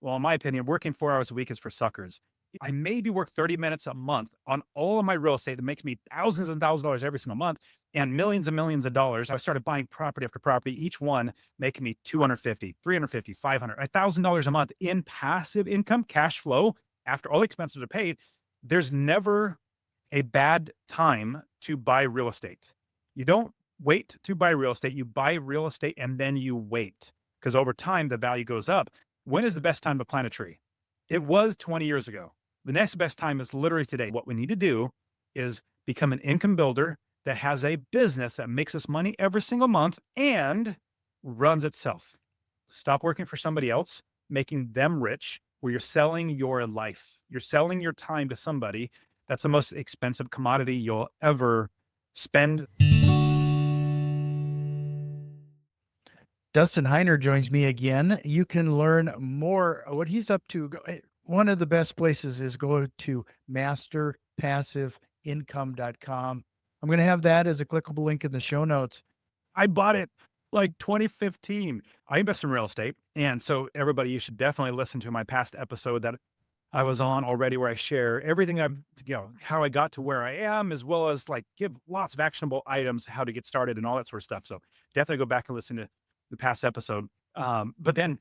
well, in my opinion, working 4 hours a week is for suckers. I maybe work 30 minutes a month on all of my real estate that makes me thousands and thousands of dollars every single month and millions of dollars. I started buying property after property, each one making me 250, 350, 500, $1,000 a month in passive income, cash flow after all expenses are paid. There's never a bad time to buy real estate. You don't wait to buy real estate. You buy real estate and then you wait because over time the value goes up. When is the best time to plant a tree? It was 20 years ago. The next best time is literally today. What we need to do is become an income builder that has a business that makes us money every single month and runs itself. Stop working for somebody else, making them rich, where you're selling your life. You're selling your time to somebody. That's the most expensive commodity you'll ever spend. Dustin Heiner joins me again. You can learn more what he's up to. One of the best places is go to masterpassiveincome.com. I'm going to have that as a clickable link in the show notes. I bought it like 2015. I invest in real estate. And so everybody, you should definitely listen to my past episode that I was on already, where I share everything how I got to where I am, as well as like give lots of actionable items, how to get started and all that sort of stuff. So definitely go back and listen to the past episode. But then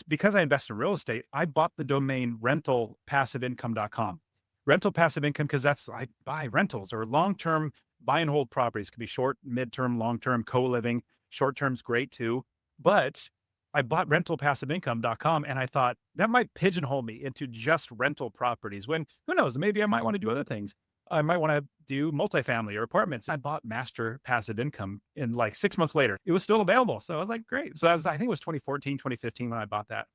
because I invest in real estate, I bought the domain rentalpassiveincome.com. Rental passive income, because I buy rentals or long-term buy and hold properties. Could be short, mid-term, long-term, co-living. Short-term's great too. But I bought rentalpassiveincome.com and I thought that might pigeonhole me into just rental properties when who knows, maybe I might want to do other things. I might want to do multifamily or apartments. I bought Master Passive Income in like 6 months later. It was still available. So I was like, great. So I think it was 2014, 2015 when I bought that.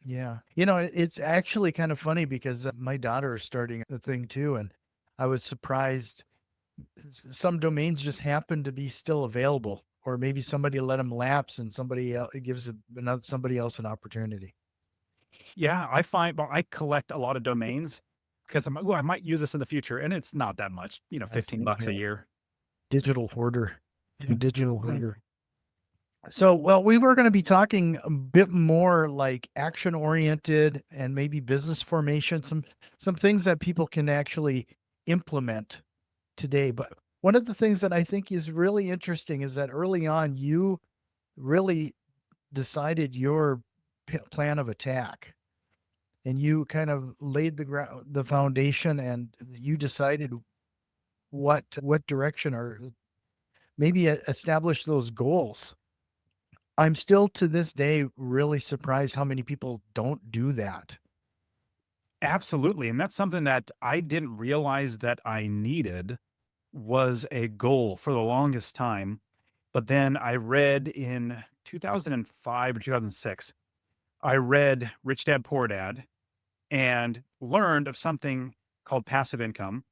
Yeah. It's actually kind of funny because my daughter is starting a thing too. And I was surprised some domains just happen to be still available, or maybe somebody let them lapse and somebody else gives somebody else an opportunity. Yeah, I collect a lot of domains because I'm like, oh, I might use this in the future. And it's not that much, Same $15 a here. year. Digital hoarder. Yeah. Digital hoarder. So, well, we were going to be talking a bit more like action oriented and maybe business formation, some things that people can actually implement today. But one of the things that I think is really interesting is that early on, you really decided your plan of attack, and you kind of laid the foundation, and you decided what direction, or maybe establish those goals. I'm still to this day really surprised how many people don't do that. Absolutely. And that's something that I didn't realize that I needed was a goal for the longest time. But then I read in 2005 or 2006, I read Rich Dad Poor Dad and learned of something called passive income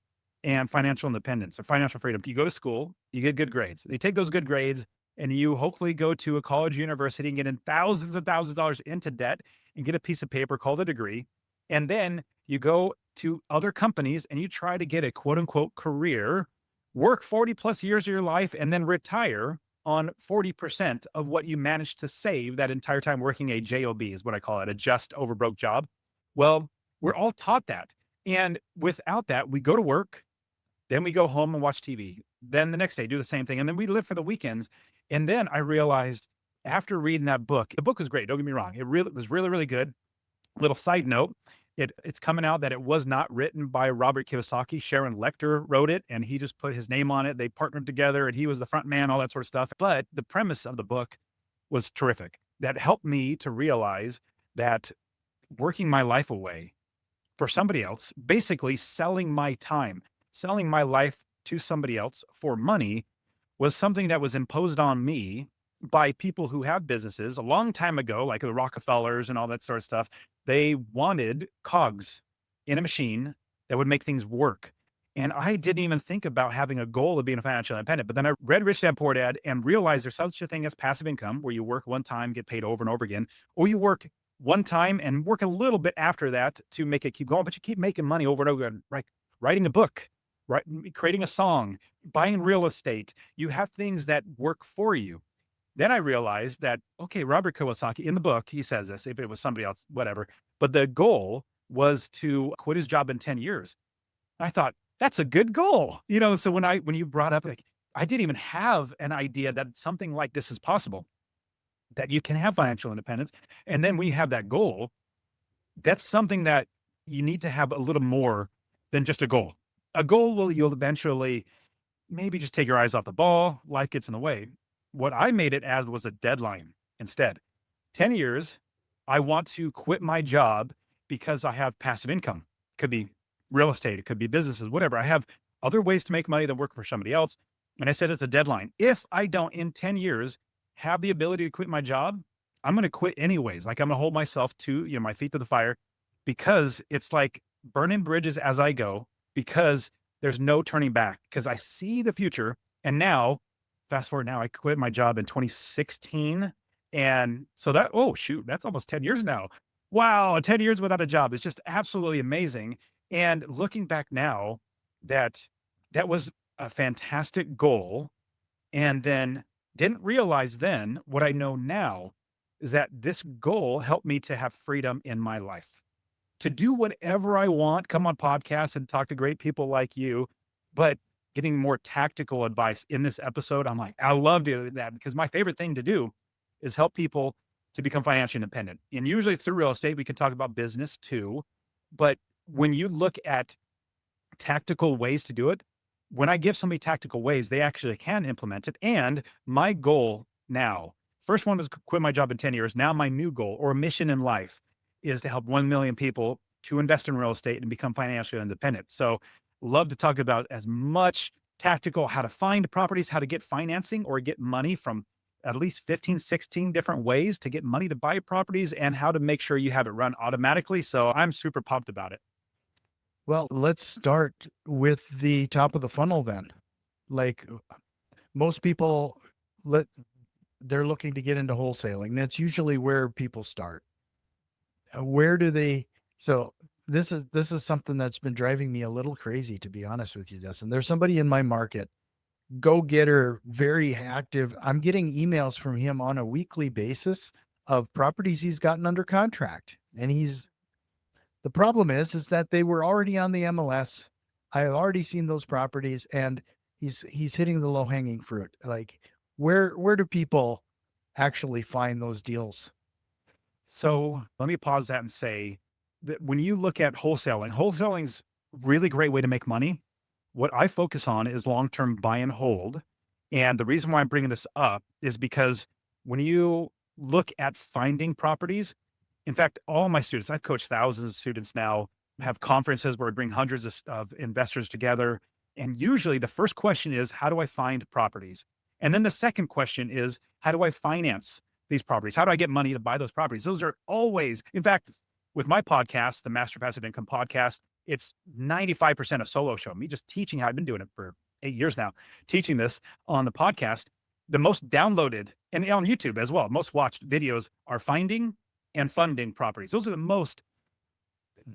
and financial independence or financial freedom. You go to school, you get good grades. You take those good grades and you hopefully go to a college, university and get in thousands and thousands of dollars into debt and get a piece of paper called a degree. And then you go to other companies and you try to get a quote unquote career, work 40 plus years of your life, and then retire on 40% of what you managed to save that entire time working a job, is what I call it, a just over broke job. Well, we're all taught that. And without that, we go to work, then we go home and watch TV. Then the next day, do the same thing. And then we live for the weekends. And then I realized after reading that book, the book was great. Don't get me wrong. It was really, really good. Little side note, it's coming out that it was not written by Robert Kiyosaki. Sharon Lecter wrote it, and he just put his name on it. They partnered together, and he was the front man, all that sort of stuff. But the premise of the book was terrific. That helped me to realize that working my life away for somebody else, basically selling my time, selling my life to somebody else for money was something that was imposed on me by people who have businesses a long time ago, like the Rockefellers and all that sort of stuff. They wanted cogs in a machine that would make things work. And I didn't even think about having a goal of being a financial independent. But then I read Rich Dad Poor Dad and realized there's such a thing as passive income, where you work one time, get paid over and over again, or you work one time and work a little bit after that to make it keep going, but you keep making money over and over again, right? Writing a book, right? Creating a song, buying real estate. You have things that work for you. Then I realized that, okay, Robert Kiyosaki in the book, he says this, if it was somebody else, whatever. But the goal was to quit his job in 10 years. I thought, that's a good goal. So when you brought up, like, I didn't even have an idea that something like this is possible, that you can have financial independence. And then when you have that goal, that's something that you need to have a little more than just a goal. A goal will you'll eventually maybe just take your eyes off the ball, life gets in the way. What I made it as was a deadline instead. 10 years, I want to quit my job because I have passive income. Could be real estate, it could be businesses, whatever. I have other ways to make money than work for somebody else. And I said it's a deadline. If I don't in 10 years have the ability to quit my job, I'm going to quit anyways. Like I'm going to hold myself to, my feet to the fire because it's like burning bridges as I go because there's no turning back because I see the future. And now, fast forward now, I quit my job in 2016 and so that oh, shoot, that's almost 10 years now. Wow, 10 years without a job is just absolutely amazing. And looking back now, that that was a fantastic goal. And then didn't realize then what I know now is that this goal helped me to have freedom in my life to do whatever I want, come on podcasts and talk to great people like you. But getting more tactical advice in this episode, I'm like, I love doing that because my favorite thing to do is help people to become financially independent. And usually through real estate, we can talk about business too. But when you look at tactical ways to do it, when I give somebody tactical ways, they actually can implement it. And my goal now, first one was quit my job in 10 years. Now my new goal or mission in life is to help 1 million people to invest in real estate and become financially independent. So love to talk about as much tactical, how to find properties, how to get financing or get money from at least 15, 16 different ways to get money to buy properties and how to make sure you have it run automatically. So I'm super pumped about it. Well, let's start with the top of the funnel then. Like most people let they're looking to get into wholesaling. That's usually where people start. Where do they so this is something that's been driving me a little crazy, to be honest with you, Dustin. There's somebody in my market, go getter, very active. I'm getting emails from him on a weekly basis of properties he's gotten under contract. And the problem is that they were already on the MLS. I have already seen those properties and he's hitting the low hanging fruit. Like where do people actually find those deals? So let me pause that and say that when you look at wholesaling's really great way to make money. What I focus on is long-term buy and hold. And the reason why I'm bringing this up is because when you look at finding properties, in fact, all my students, I've coached thousands of students now, have conferences where we bring hundreds of investors together. And usually the first question is, how do I find properties? And then the second question is, how do I finance these properties? How do I get money to buy those properties? Those are always, in fact, with my podcast, the Master Passive Income podcast, it's 95% a solo show. Me just teaching how I've been doing it for 8 years now, teaching this on the podcast. The most downloaded and on YouTube as well, most watched videos are finding and funding properties. Those are the most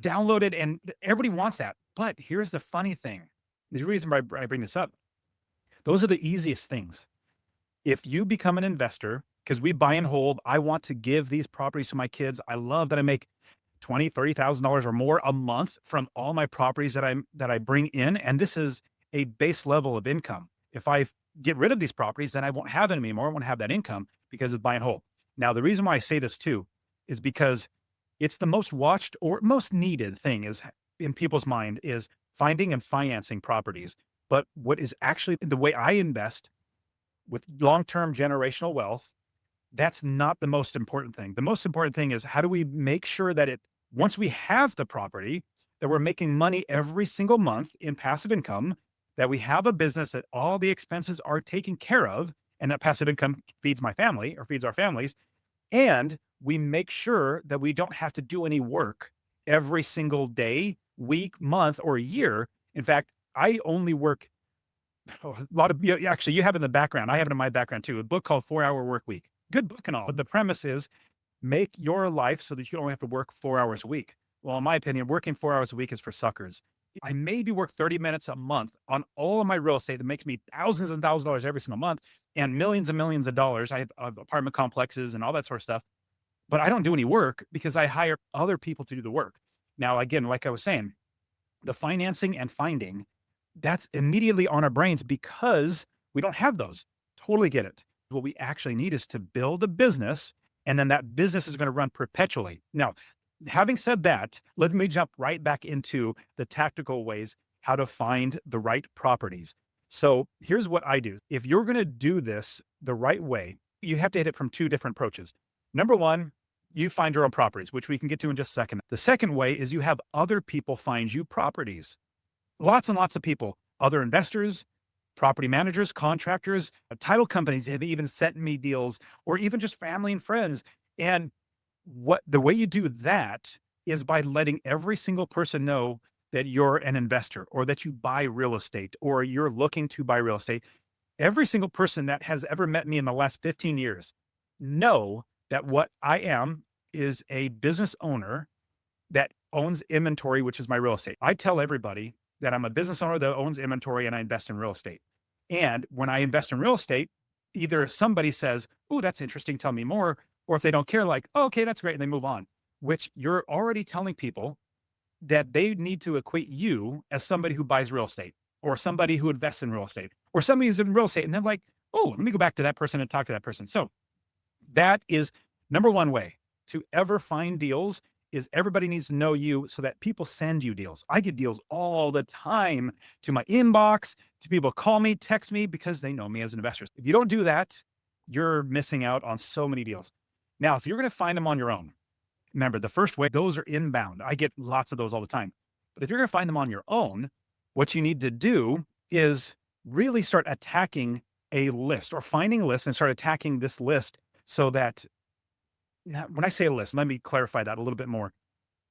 downloaded, and everybody wants that. But here's the funny thing. The reason why I bring this up, those are the easiest things. If you become an investor, because we buy and hold, I want to give these properties to my kids. I love that I make $20,000, $30,000 or more a month from all my properties that I bring in. And this is a base level of income. If I get rid of these properties, then I won't have them anymore. I won't have that income because it's buy and hold. Now, the reason why I say this too is because it's the most watched or most needed thing is in people's mind is finding and financing properties. But what is actually the way I invest with long-term generational wealth, that's not the most important thing. The most important thing is how do we make sure that once we have the property, that we're making money every single month in passive income, that we have a business that all the expenses are taken care of, and that passive income feeds my family or feeds our families. And we make sure that we don't have to do any work every single day, week, month, or year. In fact, I only work a lot of, actually, you have it in the background. I have it in my background too. A book called 4 Hour Work Week. Good book and all. But the premise is make your life so that you don't have to work 4 hours a week. Well, in my opinion, working 4 hours a week is for suckers. I maybe work 30 minutes a month on all of my real estate that makes me thousands and thousands of dollars every single month. and millions of dollars. I have apartment complexes and all that sort of stuff, but I don't do any work because I hire other people to do the work. Now, again, like I was saying, the financing and finding, that's immediately on our brains because we don't have those. Totally get it. What we actually need is to build a business, and then that business is going to run perpetually. Now, having said that, let me jump right back into the tactical ways how to find the right properties. So here's what I do. If you're going to do this the right way, you have to hit it from two different approaches. Number one, you find your own properties, which we can get to in just a second. The second way is you have other people find you properties. Lots and lots of people, other investors, property managers, contractors, title companies have even sent me deals, or even just family and friends. And what the way you do that is by letting every single person know that you're an investor or that you buy real estate or you're looking to buy real estate. Every single person that has ever met me in the last 15 years know that what I am is a business owner that owns inventory, which is my real estate. I tell everybody that I'm a business owner that owns inventory and I invest in real estate. And when I invest in real estate, either somebody says, "Oh, that's interesting, tell me more," or if they don't care, like, "Oh, okay, that's great," and they move on, which you're already telling people that they need to equate you as somebody who buys real estate or somebody who invests in real estate or somebody who's in real estate. And they're like, "Oh, let me go back to that person and talk to that person." So that is number one way to ever find deals is everybody needs to know you so that people send you deals. I get deals all the time to my inbox, to people call me, text me because they know me as an investor. If you don't do that, you're missing out on so many deals. Now, if you're going to find them on your own, remember the first way, those are inbound. I get lots of those all the time. But if you're going to find them on your own, what you need to do is really start attacking a list or finding a list and start attacking this list so that now, when I say a list, let me clarify that a little bit more.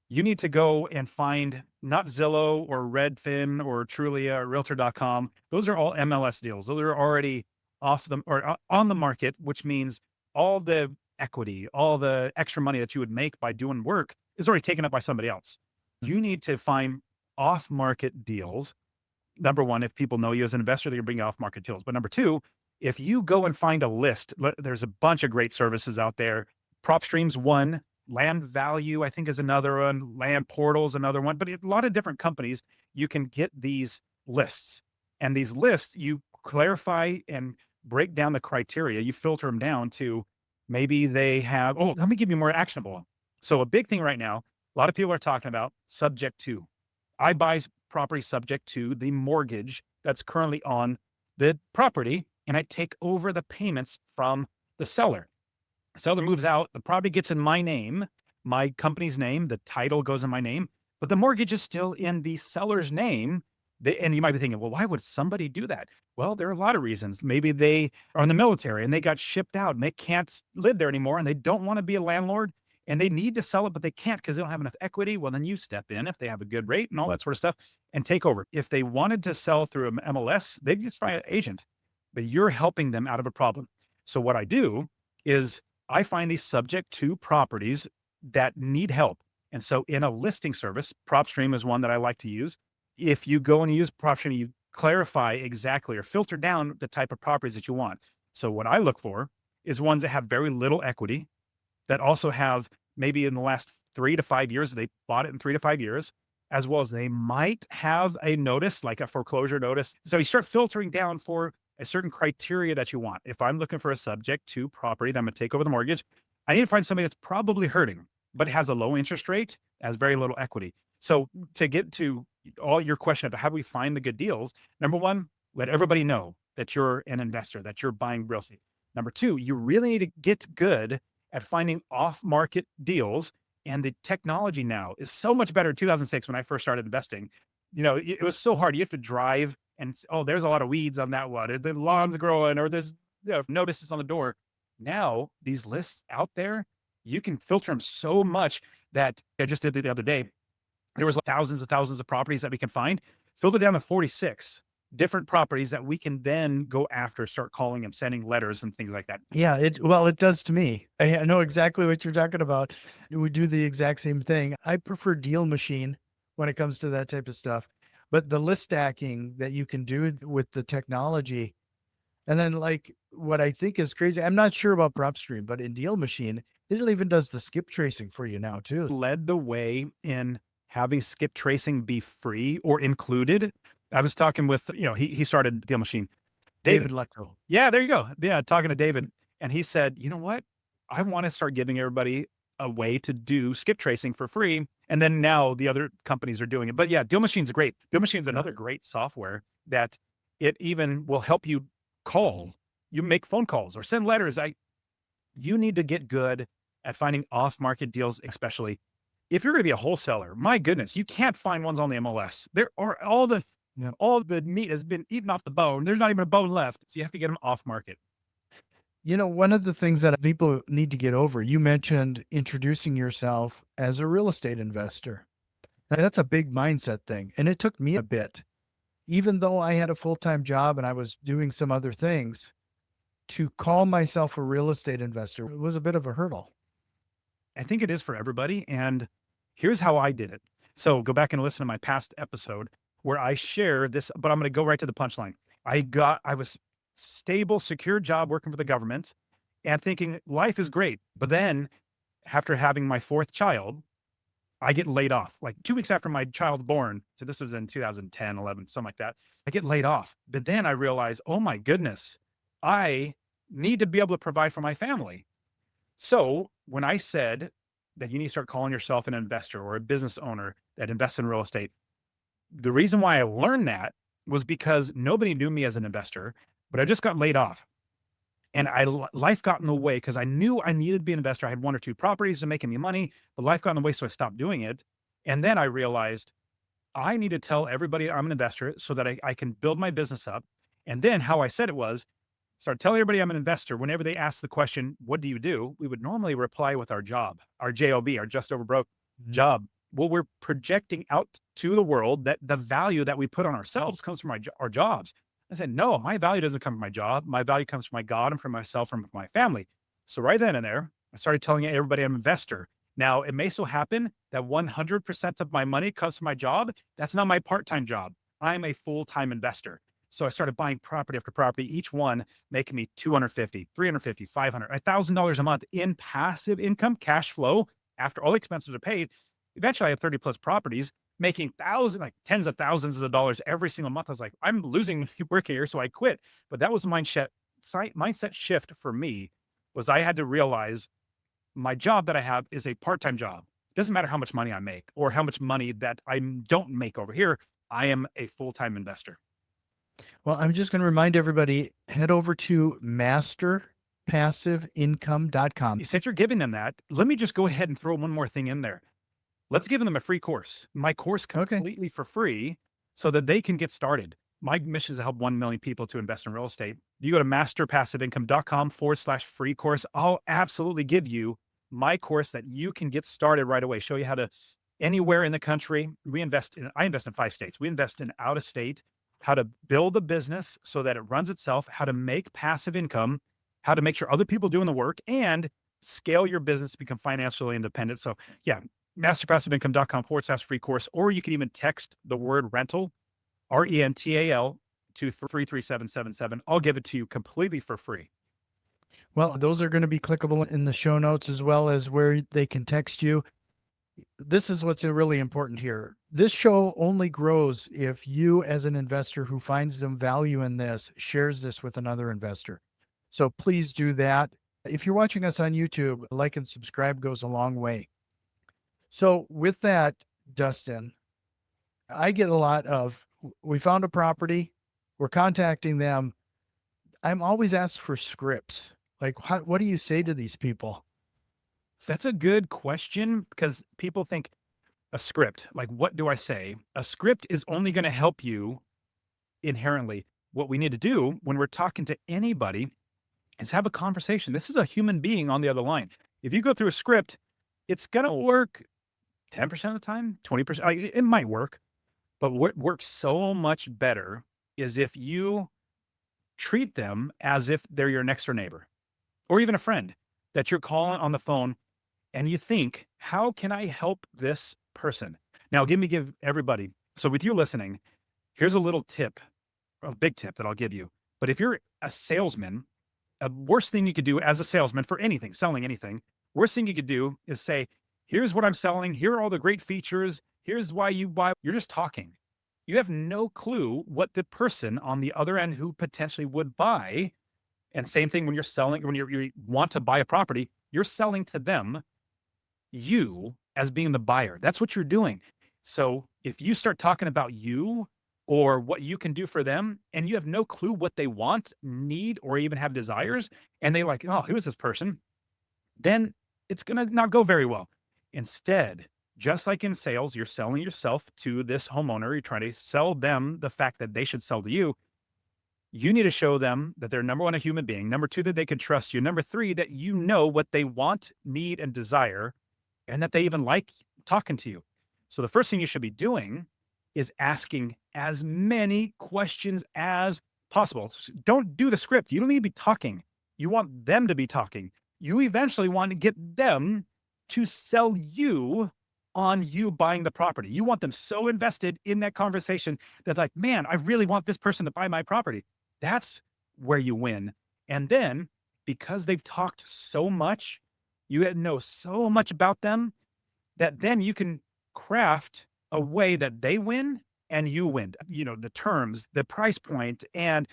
You need to go and find not Zillow or Redfin or Trulia or Realtor.com. Those are all MLS deals. Those are already off the or on the market, which means all the equity, all the extra money that you would make by doing work is already taken up by somebody else. You need to find off market deals. Number one, if people know you as an investor, they're bringing off market deals. But number two, if you go and find a list, there's a bunch of great services out there. PropStream's one, Land Value, I think is another one, Land Portal's another one, but a lot of different companies, you can get these lists. And these lists, you clarify and break down the criteria. You filter them down to maybe they have, oh, let me give you more actionable. So a big thing right now, a lot of people are talking about subject to. I buy property subject to the mortgage that's currently on the property, and I take over the payments from the seller. Seller moves out, the property gets in my name, my company's name, the title goes in my name, but the mortgage is still in the seller's name. And you might be thinking, well, why would somebody do that? Well, there are a lot of reasons. Maybe they are in the military and they got shipped out and they can't live there anymore and they don't want to be a landlord and they need to sell it, but they can't because they don't have enough equity. Well, then you step in if they have a good rate and all that sort of stuff and take over. If they wanted to sell through an MLS, they just find an agent, but you're helping them out of a problem. So what I do is I find these subject to properties that need help. And so in a listing service, PropStream is one that I like to use. If you go and use PropStream, you clarify exactly or filter down the type of properties that you want. So what I look for is ones that have very little equity, that also have maybe in the last 3 to 5 years, they bought it in 3 to 5 years, as well as they might have a notice, like a foreclosure notice. So you start filtering down for a certain criteria that you want. If I'm looking for a subject to property that I'm going to take over the mortgage, I need to find somebody that's probably hurting, but has a low interest rate, has very little equity. So to get to all your question about how do we find the good deals, number one, let everybody know that you're an investor, that you're buying real estate. Number two, you really need to get good at finding off-market deals. And the technology now is so much better. In 2006, when I first started investing, it was so hard. You have to drive and oh, there's a lot of weeds on that one, or the lawn's growing, or there's notices on the door. Now these lists out there, you can filter them so much that I just did it the other day. There was thousands and thousands of properties that we can find, filtered down to 46 different properties that we can then go after, start calling them, sending letters and things like that. Yeah, it does to me. I know exactly what you're talking about. We do the exact same thing. I prefer Deal Machine when it comes to that type of stuff. But the list stacking that you can do with the technology, and then like what I think is crazy, I'm not sure about PropStream, but in Deal Machine, it even does the skip tracing for you now too. Led the way in having skip tracing be free or included. I was talking with, he started Deal Machine. David David. Lecko. Yeah, there you go. Yeah, talking to David. And he said, you know what? I want to start giving everybody a way to do skip tracing for free. And then now the other companies are doing it. But yeah, Deal Machine's great. Deal Machine's Yeah. another great software that it even will help you call. You make phone calls or send letters. You need to get good at finding off-market deals, especially if you're going to be a wholesaler. My goodness, you can't find ones on the MLS. There are Yeah. all the meat has been eaten off the bone. There's not even a bone left. So you have to get them off market. One of the things that people need to get over, you mentioned introducing yourself as a real estate investor. Now, that's a big mindset thing. And it took me a bit, even though I had a full time job and I was doing some other things, to call myself a real estate investor. It was a bit of a hurdle. I think it is for everybody. And here's how I did it. So go back and listen to my past episode where I share this, but I'm going to go right to the punchline. I was stable, secure job working for the government and thinking life is great. But then after having my fourth child, I get laid off like 2 weeks after my child's born. So this is in 2010, 11, something like that. I get laid off. But then I realize, oh my goodness, I need to be able to provide for my family. So when I said that you need to start calling yourself an investor or a business owner that invests in real estate, the reason why I learned that was because nobody knew me as an investor, but I just got laid off. And life got in the way because I knew I needed to be an investor. I had one or two properties to making me money, but life got in the way, so I stopped doing it. And then I realized I need to tell everybody I'm an investor so that I can build my business up. And then how I said it was, start telling everybody I'm an investor. Whenever they ask the question, "What do you do?" We would normally reply with our job, our job, our just over broke Mhm. job. Well, we're projecting out to the world that the value that we put on ourselves comes from our jobs. I said, "No, my value doesn't come from my job. My value comes from my God and from myself and from my family." So right then and there, I started telling everybody I'm an investor. Now, it may so happen that 100% of my money comes from my job. That's not my part-time job. I'm a full-time investor. So I started buying property after property, each one making me 250, 350, 500, $1,000 a month in passive income, cash flow after all expenses are paid. Eventually I had 30 plus properties making thousands, like tens of thousands of dollars every single month. I was like, I'm losing work here. So I quit. But that was a mindset shift for me was I had to realize my job that I have is a part-time job. It doesn't matter how much money I make or how much money that I don't make over here. I am a full-time investor. Well, I'm just going to remind everybody, head over to masterpassiveincome.com. Since you're giving them that, let me just go ahead and throw one more thing in there. Let's give them a free course. My course Okay. completely for free so that they can get started. My mission is to help 1 million people to invest in real estate. You go to masterpassiveincome.com/free course. I'll absolutely give you my course that you can get started right away. Show you how to anywhere in the country. I invest in 5 states. We invest in out of state, how to build a business so that it runs itself, how to make passive income, how to make sure other people doing the work and scale your business to become financially independent. So yeah, masterpassiveincome.com/free course, or you can even text the word rental, RENTAL, to 33777. I'll give it to you completely for free. Well, those are going to be clickable in the show notes as well as where they can text you. This is what's really important here. This show only grows if you, as an investor who finds some value in this, shares this with another investor. So please do that. If you're watching us on YouTube, like and subscribe goes a long way. So with that, Dustin, I get a lot of, we found a property, we're contacting them. I'm always asked for scripts. Like, what do you say to these people? That's a good question because people think a script, like what do I say? A script is only going to help you inherently. What we need to do when we're talking to anybody is have a conversation. This is a human being on the other line. If you go through a script, it's going to work 10% of the time, 20%. Like, it might work, but what works so much better is if you treat them as if they're your next door neighbor or even a friend that you're calling on the phone and you think, how can I help this person? Now, give everybody. So with you listening, here's a little tip, a big tip that I'll give you. But if you're a salesman A worst thing you could do as a salesman for anything, selling anything, worst thing you could do is say, here's what I'm selling. Here are all the great features. Here's why you buy. You're just talking. You have no clue what the person on the other end who potentially would buy. And same thing when you're selling, when you want to buy a property, you're selling to them, you as being the buyer. That's what you're doing. So if you start talking about you or what you can do for them and you have no clue what they want, need, or even have desires, and they like, oh, who is this person? Then it's going to not go very well. Instead, just like in sales, you're selling yourself to this homeowner. You're trying to sell them the fact that they should sell to you. You need to show them that they're number one, a human being. Number two, that they can trust you. Number three, that you know what they want, need, and desire, and that they even like talking to you. So the first thing you should be doing is asking as many questions as possible. Don't do the script. You don't need to be talking. You want them to be talking. You eventually want to get them to sell you on you buying the property. You want them so invested in that conversation that like, man, I really want this person to buy my property. That's where you win. And then because they've talked so much, you know so much about them that then you can craft a way that they win and you win. You know, the terms, the price point, and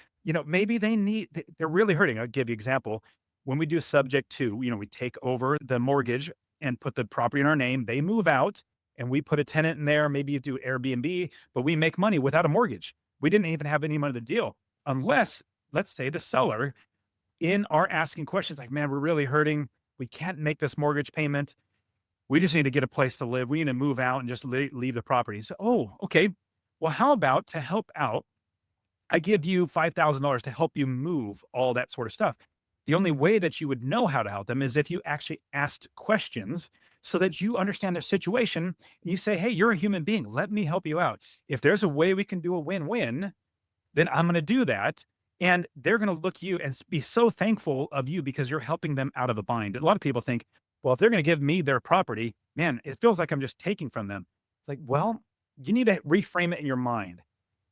maybe they're really hurting. I'll give you an example. When we do subject to, we take over the mortgage and put the property in our name, they move out and we put a tenant in there. Maybe you do Airbnb, but we make money without a mortgage. We didn't even have any money to deal unless, let's say, the seller in our asking questions like, man, we're really hurting. We can't make this mortgage payment. We just need to get a place to live. We need to move out and just leave the property. So, oh, okay. Well, how about to help out? I give you $5,000 to help you move all that sort of stuff. The only way that you would know how to help them is if you actually asked questions so that you understand their situation. And you say, hey, you're a human being. Let me help you out. If there's a way we can do a win-win, then I'm going to do that. And they're going to look you and be so thankful of you because you're helping them out of a bind. A lot of people think, well, if they're going to give me their property, man, it feels like I'm just taking from them. It's like, well, you need to reframe it in your mind.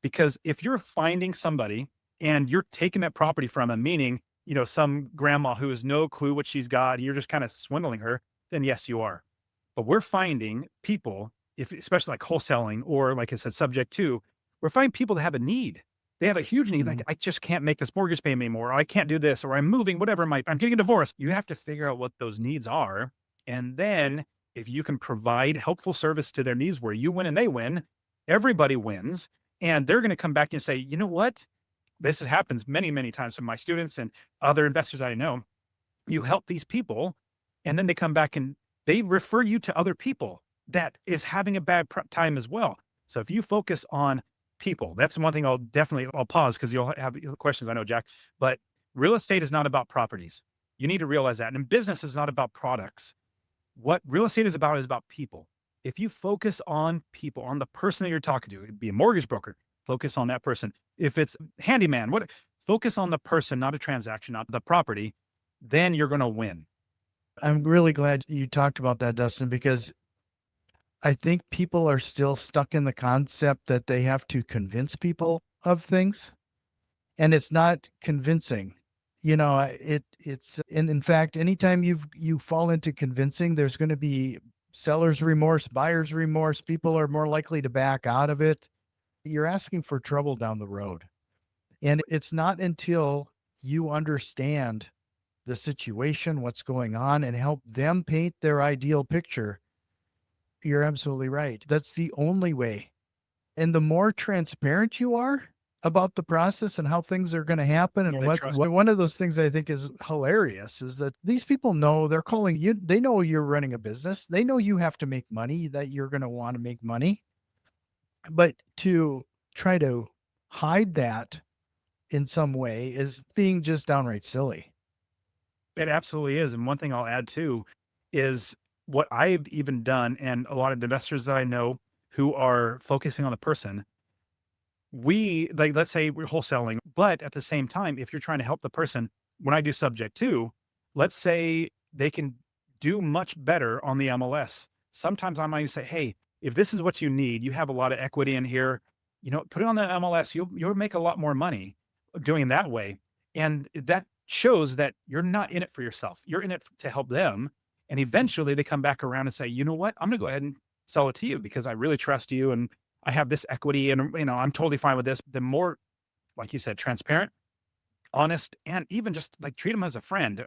Because if you're finding somebody and you're taking that property from them, meaning, some grandma who has no clue what she's got, and you're just kind of swindling her, then yes, you are. But we're finding people, especially like wholesaling or like I said, subject to, we're finding people that have a need. They have a huge need. Like, Mhm. I just can't make this mortgage payment anymore. Or I can't do this, or I'm moving, whatever I'm getting a divorce. You have to figure out what those needs are. And then if you can provide helpful service to their needs where you win and they win, everybody wins. And they're going to come back and say, you know what? Happens many, many times from my students and other investors I know. You help these people, and then they come back and they refer you to other people that is having a bad time as well. So if you focus on people, that's one thing I'll pause because you'll have questions. I know, Jack, but real estate is not about properties. You need to realize that. And business is not about products. What real estate is about people. If you focus on people, on the person that you're talking to, it'd be a mortgage broker, focus on that person. If it's handyman, focus on the person, not a transaction, not the property, then you're going to win. I'm really glad you talked about that, Dustin, because I think people are still stuck in the concept that they have to convince people of things, and it's not convincing. And in fact, anytime you fall into convincing, there's going to be seller's remorse, buyer's remorse. People are more likely to back out of it. You're asking for trouble down the road. And it's not until you understand the situation, what's going on, and help them paint their ideal picture. You're absolutely right. That's the only way. And the more transparent you are about the process and how things are going to happen, and They trust. one of those things I think is hilarious is that these people know they're calling you. They know you're running a business. They know you have to make money, that you're going to want to make money. But to try to hide that in some way is being just downright silly. It absolutely is. And one thing I'll add too is what I've even done, and a lot of investors that I know who are focusing on the person, we like, let's say we're wholesaling, but at the same time, if you're trying to help the person, when I do subject to, let's say they can do much better on the MLS. Sometimes I might say, hey, if this is what you need, you have a lot of equity in here, put it on the MLS, you'll make a lot more money doing it that way. And that shows that you're not in it for yourself. You're in it to help them. And eventually they come back around and say, you know what? I'm going to go ahead and sell it to you because I really trust you and I have this equity and, I'm totally fine with this. The more, like you said, transparent, honest, and even just like treat them as a friend,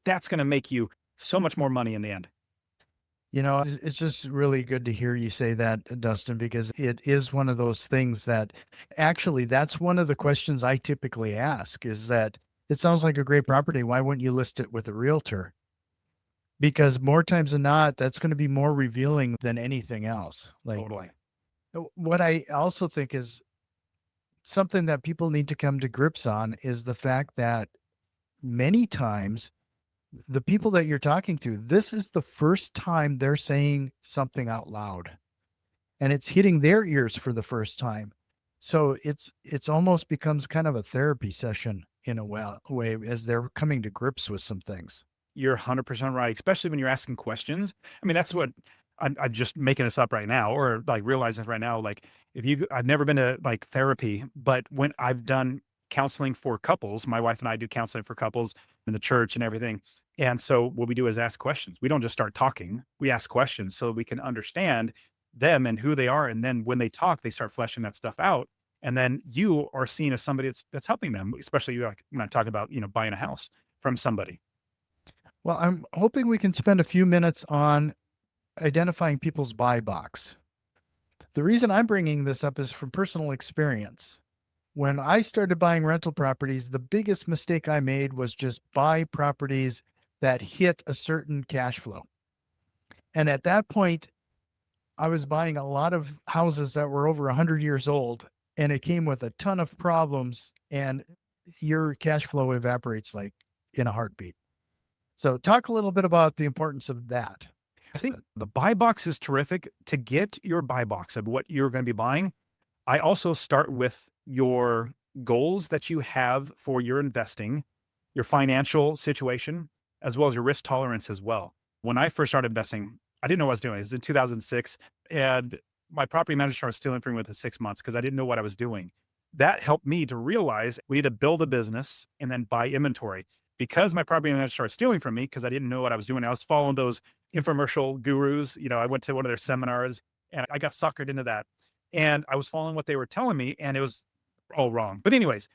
that's going to make you so much more money in the end. It's just really good to hear you say that, Dustin, because it is one of those things that actually that's one of the questions I typically ask is that it sounds like a great property. Why wouldn't you list it with a realtor? Because more times than not, that's going to be more revealing than anything else. Like Totally. what I also think is something that people need to come to grips on is the fact that many times the people that you're talking to, this is the first time they're saying something out loud and it's hitting their ears for the first time. So it's almost becomes kind of a therapy session in a way as they're coming to grips with some things. You're 100% right, especially when you're asking questions. I mean, that's what I'm just making this up right now, or like realizing right now. Like, I've never been to like therapy, but when I've done counseling for couples, my wife and I do counseling for couples in the church and everything. And so what we do is ask questions. We don't just start talking, we ask questions so we can understand them and who they are. And then when they talk, they start fleshing that stuff out. And then you are seen as somebody that's helping them, especially like when I talk about, buying a house from somebody. Well, I'm hoping we can spend a few minutes on identifying people's buy box. The reason I'm bringing this up is from personal experience. When I started buying rental properties, the biggest mistake I made was just buy properties that hit a certain cash flow. And at that point, I was buying a lot of houses that were over 100 years old, and it came with a ton of problems, and your cash flow evaporates like in a heartbeat. So, talk a little bit about the importance of that. I think the buy box is terrific. To get your buy box of what you're going to be buying, I also start with your goals that you have for your investing, your financial situation, as well as your risk tolerance as well. When I first started investing, I didn't know what I was doing. It was in 2006, and my property manager started stealing from me within 6 months because I didn't know what I was doing. That helped me to realize we need to build a business and then buy inventory. Because my property manager started stealing from me because I didn't know what I was doing. I was following those infomercial gurus. I went to one of their seminars and I got suckered into that. And I was following what they were telling me and it was all wrong. But anyways,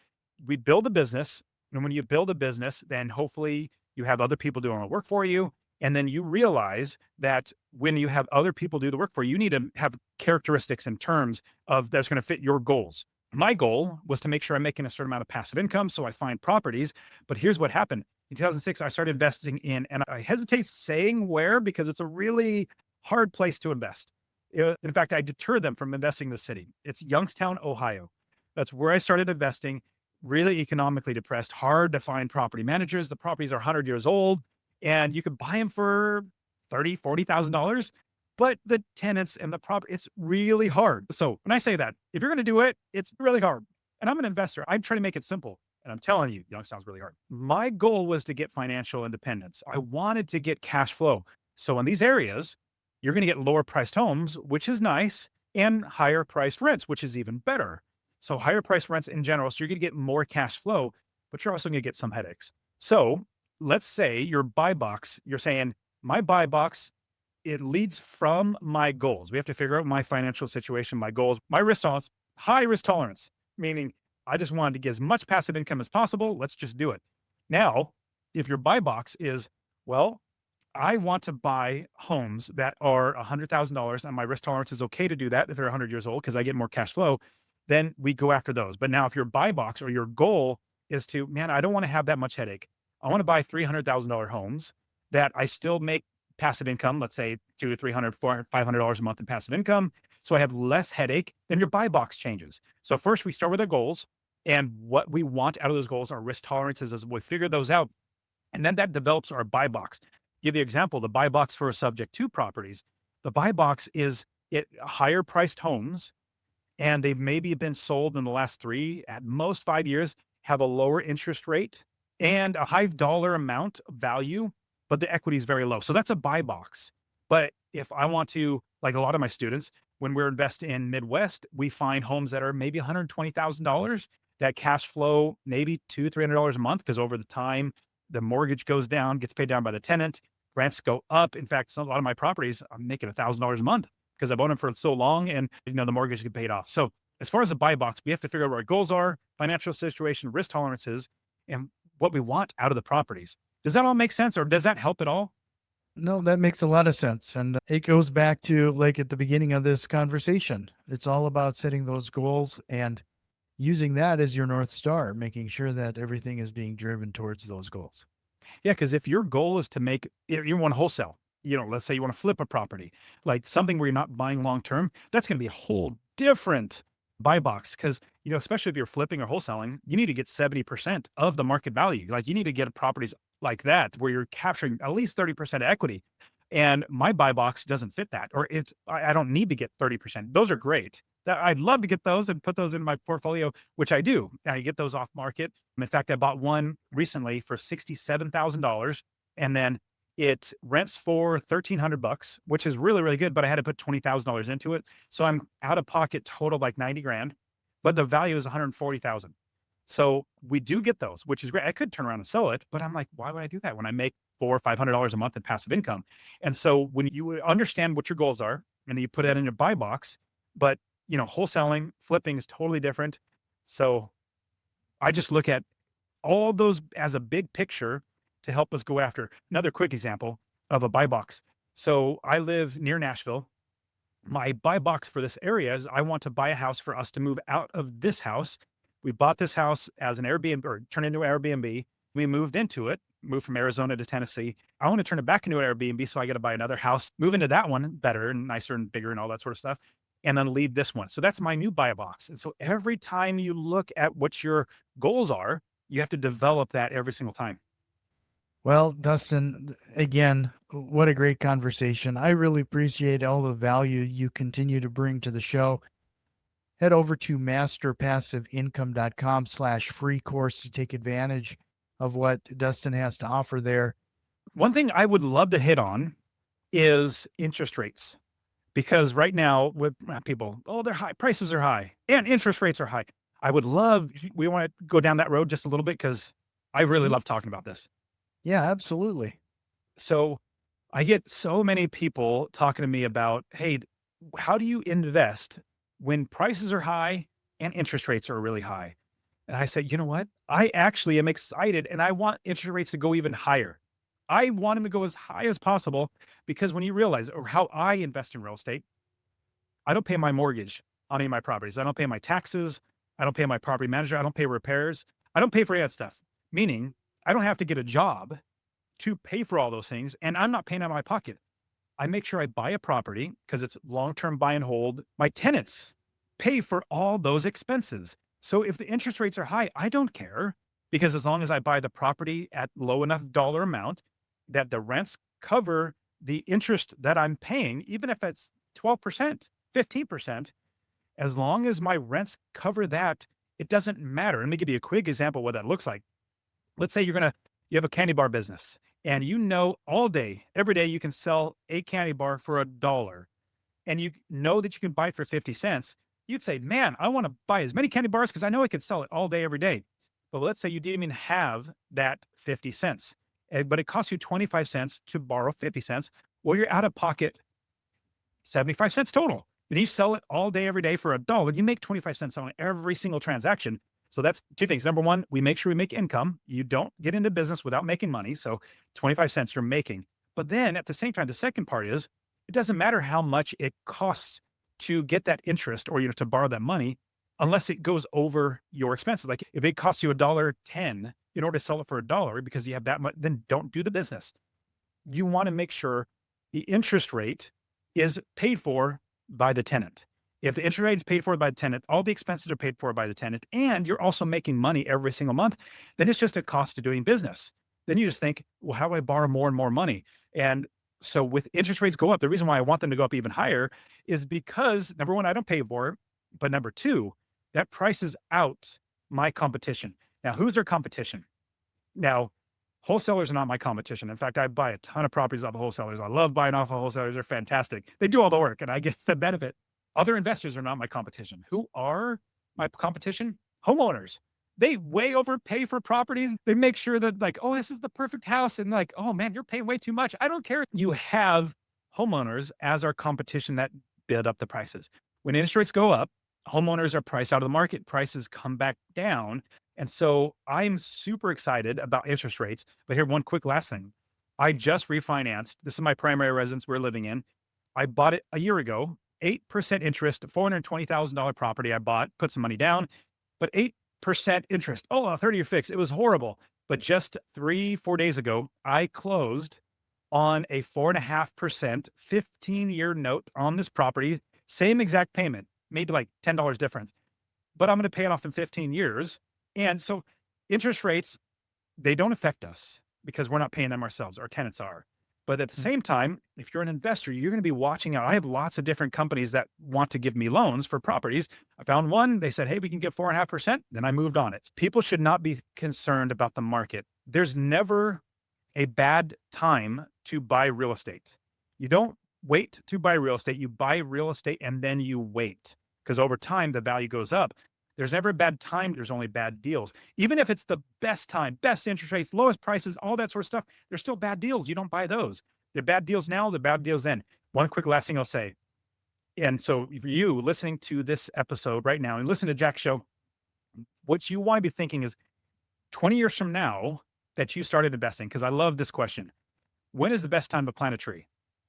we build a business. And when you build a business, then hopefully you have other people doing the work for you. And then you realize that when you have other people do the work for you, you need to have characteristics in terms of that's going to fit your goals. My goal was to make sure I'm making a certain amount of passive income. So I find properties. But here's what happened. In 2006, I started investing in, and I hesitate saying where because it's a really hard place to invest. In fact, I deter them from investing in the city. It's Youngstown, Ohio. That's where I started investing, really economically depressed, hard to find property managers. The properties are 100 years old and you could buy them for $30,000, $40,000. But the tenants and the property, it's really hard. So when I say that, if you're going to do it, it's really hard. And I'm an investor. I try to make it simple. And I'm telling you, Youngstown's really hard. My goal was to get financial independence. I wanted to get cash flow. So in these areas, you're going to get lower priced homes, which is nice, and higher priced rents, which is even better. So higher priced rents in general. So you're going to get more cash flow, but you're also going to get some headaches. So let's say your buy box, you're saying my buy box, it leads from my goals. We have to figure out my financial situation, my goals, my risk tolerance, high risk tolerance, meaning I just wanted to get as much passive income as possible. Let's just do it. Now, if your buy box is, well, I want to buy homes that are $100,000 and my risk tolerance is okay to do that if they're 100 years old because I get more cash flow, then we go after those. But now if your buy box or your goal is to, man, I don't want to have that much headache. I want to buy $300,000 homes that I still make passive income, let's say $200, $300, $400, $500 a month in passive income. So I have less headache, then your buy box changes. So first we start with our goals and what we want out of those goals, our risk tolerances as we figure those out. And then that develops our buy box. Give the example, the buy box for a subject to properties. The buy box is higher priced homes and they've maybe been sold in the last 3, at most 5 years, have a lower interest rate and a high dollar amount of value, but the equity is very low. So that's a buy box. But if I want to, like a lot of my students, when we're investing in Midwest, we find homes that are maybe $120,000 that cash flow maybe $200-300 a month because over the time the mortgage goes down, gets paid down by the tenant, rents go up. In fact, a lot of my properties, I'm making $1,000 a month because I've owned them for so long and the mortgage get paid off. So as far as a buy box, we have to figure out what our goals are, financial situation, risk tolerances, and what we want out of the properties. Does that all make sense or does that help at all? No, that makes a lot of sense. And it goes back to like at the beginning of this conversation. It's all about setting those goals and using that as your North Star, making sure that everything is being driven towards those goals. Yeah, because if your goal is to make you want to wholesale, let's say you want to flip a property, like something where you're not buying long term, that's going to be a whole different buy box. Because, especially if you're flipping or wholesaling, you need to get 70% of the market value. Like you need to get properties like that where you're capturing at least 30% equity. And my buy box doesn't fit that, or I don't need to get 30%. Those are great. I'd love to get those and put those in my portfolio, which I do. I get those off market. In fact, I bought one recently for $67,000 and then it rents for 1,300 bucks, which is really, really good. But I had to put $20,000 into it. So I'm out of pocket total like 90 grand, but the value is 140,000. So we do get those, which is great. I could turn around and sell it, but I'm like, why would I do that when I make $400 or $500 a month in passive income? And so when you understand what your goals are and then you put that in your buy box, but wholesaling, flipping is totally different. So I just look at all those as a big picture to help us go after. Another quick example of a buy box. So I live near Nashville. My buy box for this area is I want to buy a house for us to move out of this house. We bought this house as an Airbnb or turn into an Airbnb. We moved into it, moved from Arizona to Tennessee. I want to turn it back into an Airbnb. So I got to buy another house, move into that one better and nicer and bigger and all that sort of stuff. And then leave this one. So that's my new buy box. And so every time you look at what your goals are, you have to develop that every single time. Well, Dustin, again, what a great conversation. I really appreciate all the value you continue to bring to the show. Head over to masterpassiveincome.com/free course to take advantage of what Dustin has to offer there. One thing I would love to hit on is interest rates. Because right now with people, oh, they're high, prices are high, and interest rates are high. We want to go down that road just a little bit because I really Mhm. love talking about this. Yeah, absolutely. So I get so many people talking to me about, hey, how do you invest when prices are high and interest rates are really high? And I say, you know what? I actually am excited and I want interest rates to go even higher. I want them to go as high as possible because when you realize, or how I invest in real estate, I don't pay my mortgage on any of my properties. I don't pay my taxes. I don't pay my property manager. I don't pay repairs. I don't pay for any of that stuff. Meaning, I don't have to get a job to pay for all those things, and I'm not paying out of my pocket. I make sure I buy a property because it's long-term buy and hold. My tenants pay for all those expenses. So if the interest rates are high, I don't care because as long as I buy the property at low enough dollar amount that the rents cover the interest that I'm paying, even if it's 12%, 15%, as long as my rents cover that, it doesn't matter. Let me give you a quick example of what that looks like. Let's say you have a candy bar business and all day, every day you can sell a candy bar for $1 and you know that you can buy it for 50 cents. You'd say, man, I want to buy as many candy bars because I know I could sell it all day, every day. But let's say you didn't even have that 50 cents, but it costs you 25 cents to borrow 50 cents. Well, you're out of pocket 75 cents total. And you sell it all day, every day for $1. You make 25 cents on every single transaction. So that's two things. Number one, we make sure we make income. You don't get into business without making money. So 25 cents you're making. But then at the same time, the second part is it doesn't matter how much it costs to get that interest or to borrow that money unless it goes over your expenses. Like if it costs you $1.10 in order to sell it for $1 because you have that much, then don't do the business. You want to make sure the interest rate is paid for by the tenant. If the interest rate is paid for by the tenant, all the expenses are paid for by the tenant, and you're also making money every single month, then it's just a cost of doing business. Then you just think, well, how do I borrow more and more money? And so with interest rates go up, the reason why I want them to go up even higher is because number one, I don't pay for it. But number two, that prices out my competition. Now, who's their competition? Now, wholesalers are not my competition. In fact, I buy a ton of properties off of wholesalers. I love buying off of wholesalers. They're fantastic. They do all the work and I get the benefit. Other investors are not my competition. Who are my competition? Homeowners. They way overpay for properties. They make sure that like, oh, this is the perfect house. And like, oh man, you're paying way too much. I don't care. You have homeowners as our competition that bid up the prices. When interest rates go up, homeowners are priced out of the market, prices come back down. And so I'm super excited about interest rates. But here, one quick last thing. I just refinanced. This is my primary residence we're living in. I bought it a year ago, 8% interest, $420,000 property I bought, put some money down, but 8% interest. Oh, a 30-year fix. It was horrible. But just 3, 4 days ago, I closed on a 4.5% 15-year note on this property. Same exact payment, maybe like $10 difference, but I'm going to pay it off in 15 years. And so interest rates, they don't affect us because we're not paying them ourselves. Our tenants are. But at the Mm. same time, if you're an investor, you're going to be watching out. I have lots of different companies that want to give me loans for properties. I found one, they said, hey, we can get 4.5%. Then I moved on it. People should not be concerned about the market. There's never a bad time to buy real estate. You don't wait to buy real estate. You buy real estate and then you wait because over time the value goes up. There's never a bad time. There's only bad deals. Even if it's the best time, best interest rates, lowest prices, all that sort of stuff, there's still bad deals. You don't buy those. They're bad deals now, they're bad deals then. One quick last thing I'll say. And so for you listening to this episode right now and listen to Jack's show, what you want to be thinking is 20 years from now that you started investing, because I love this question. When is the best time to plant a tree?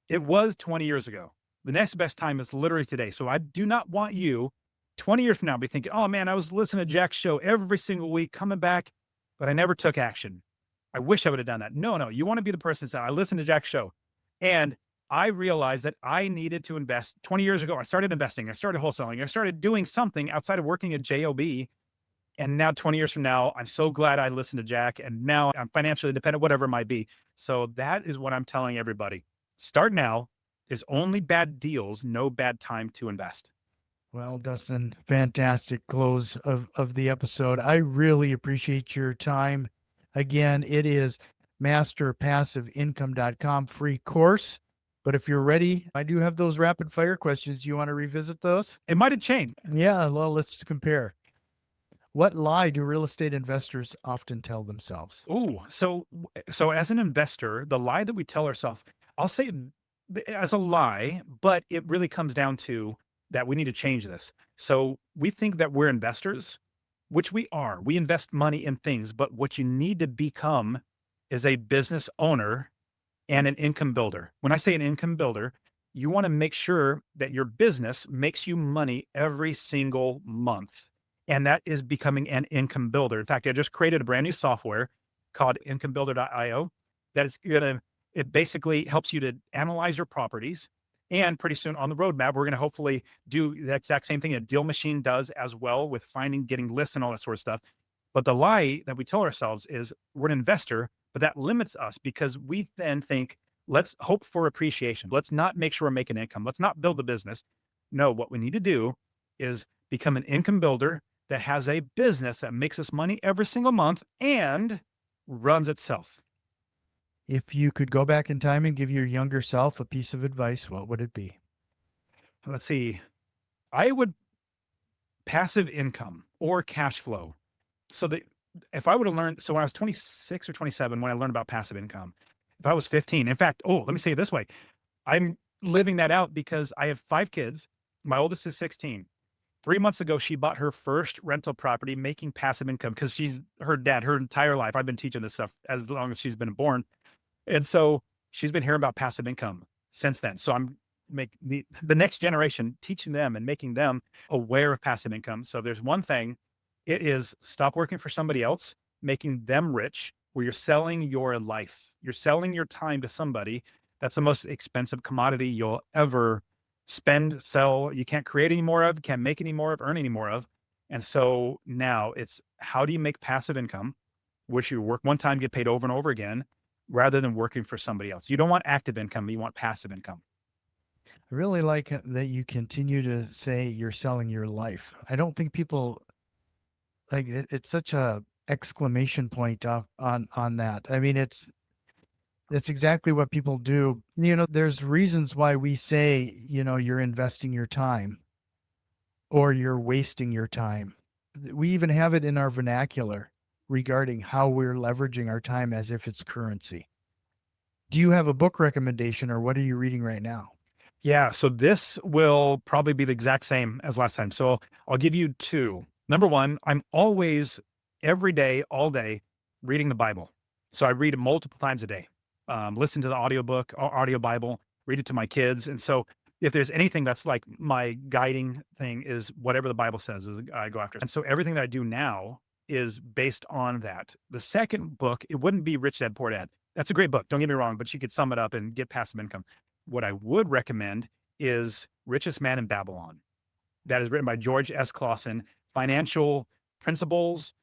It was 20 years ago. The next best time is literally today. So I do not want you 20 years from now be thinking, oh man, I was listening to Jack's show every single week, coming back, but I never took action. I wish I would have done that. No, no, you want to be the person that said, I listened to Jack's show and I realized that I needed to invest. 20 years ago, I started investing, I started wholesaling, I started doing something outside of working at JOB. And now 20 years from now, I'm so glad I listened to Jack and now I'm financially independent, whatever it might be. So that is what I'm telling everybody. Start now. There's only bad deals, no bad time to invest. Well, Dustin, fantastic close of the episode. I really appreciate your time. Again, it is masterpassiveincome.com free course. But if you're ready, I do have those rapid fire questions. You want to revisit those? It might have changed. Yeah, well, let's compare. What lie do real estate investors often tell themselves? Oh, so as an investor, the lie that we tell ourselves, I'll say as a lie, but it really comes down to that we need to change this. So we think that we're investors, which we are. We invest money in things, but what you need to become is a business owner and an income builder. When I say an income builder, you want to make sure that your business makes you money every single month. And that is becoming an income builder. In fact, I just created a brand new software called incomebuilder.io that is going to, it basically helps you to analyze your properties. And pretty soon on the roadmap, we're going to hopefully do the exact same thing a deal machine does as well with finding, getting lists and all that sort of stuff. But the lie that we tell ourselves is we're an investor, but that limits us because we then think, let's hope for appreciation. Let's not make sure we're making income. Let's not build a business. No, what we need to do is become an income builder that has a business that makes us money every single month and runs itself. If you could go back in time and give your younger self a piece of advice, what would it be? Let's see. I would passive income or cash flow. So that if I would have learned, so when I was 26 or 27, when I learned about passive income, if I was 15, in fact, oh, let me say it this way. I'm living that out because I have 5 kids. My oldest is 16. 3 months ago, she bought her first rental property, making passive income because she's her dad her entire life. I've been teaching this stuff as long as she's been born. And so she's been hearing about passive income since then. So I'm make the next generation, teaching them and making them aware of passive income. So if there's one thing, it is stop working for somebody else, making them rich, where you're selling your life. You're selling your time to somebody. That's the most expensive commodity you'll ever spend, sell. You can't create any more of, can't make any more of, earn any more of. And so now it's how do you make passive income, which you work one time, get paid over and over again, rather than working for somebody else. You don't want active income, you want passive income. I really like that you continue to say you're selling your life. I don't think people like it, it's such a exclamation point on that. I mean, it's exactly what people do. There's reasons why we say, you're investing your time or you're wasting your time. We even have it in our vernacular regarding how we're leveraging our time as if it's currency. Do you have a book recommendation, or what are you reading right now? Yeah, so this will probably be the exact same as last time. So I'll give you two. Number one, I'm always, every day, all day, reading the Bible. So I read it multiple times a day. Listen to the audiobook, audio Bible, read it to my kids. And so if there's anything that's like my guiding thing is whatever the Bible says is I go after. And so everything that I do now is based on that. The second book, it wouldn't be Rich Dad Poor Dad. That's a great book. Don't get me wrong, but you could sum it up and get passive income. What I would recommend is Richest Man in Babylon. That is written by George S. Clausen. Financial principles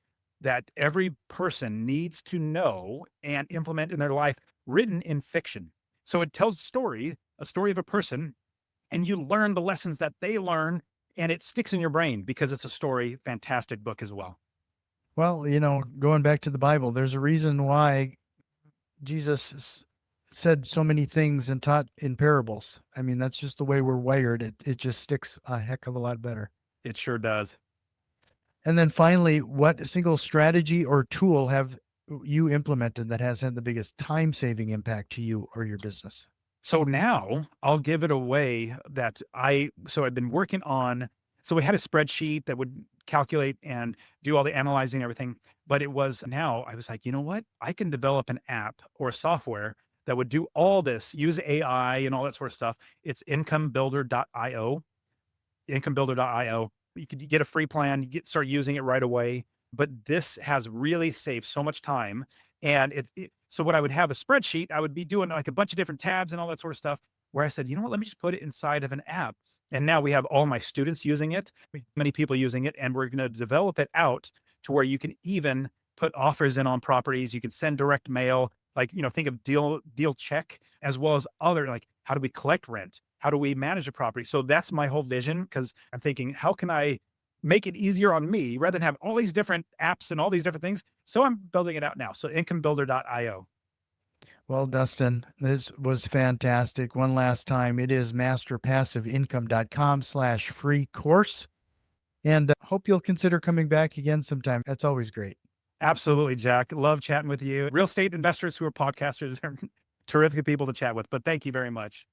that every person needs to know and implement in their life, written in fiction. So it tells a story of a person, and you learn the lessons that they learn, and it sticks in your brain because it's a story. Fantastic book as well. Well, going back to the Bible, there's a reason why Jesus said so many things and taught in parables. I mean, that's just the way we're wired. It just sticks a heck of a lot better. It sure does. And then finally, what single strategy or tool have you implemented that has had the biggest time saving impact to you or your business? So now I'll give it away that I've been working on, so we had a spreadsheet that would calculate and do all the analyzing and everything. But it was now I was like, you know what? I can develop an app or a software that would do all this, use AI and all that sort of stuff. It's incomebuilder.io. You could get a free plan, start using it right away. But this has really saved so much time. And so what I would have a spreadsheet, I would be doing like a bunch of different tabs and all that sort of stuff. Where I said, you know what, let me just put it inside of an app. And now we have all my students using it, many people using it, and we're going to develop it out to where you can even put offers in on properties. You can send direct mail, like think of deal check, as well as other like how do we collect rent? How do we manage a property? So that's my whole vision because I'm thinking, how can I make it easier on me rather than have all these different apps and all these different things? So I'm building it out now. So incomebuilder.io. Well, Dustin, this was fantastic. One last time, it is masterpassiveincome.com/free course. And hope you'll consider coming back again sometime. That's always great. Absolutely, Jack. Love chatting with you. Real estate investors who are podcasters are terrific people to chat with, but thank you very much.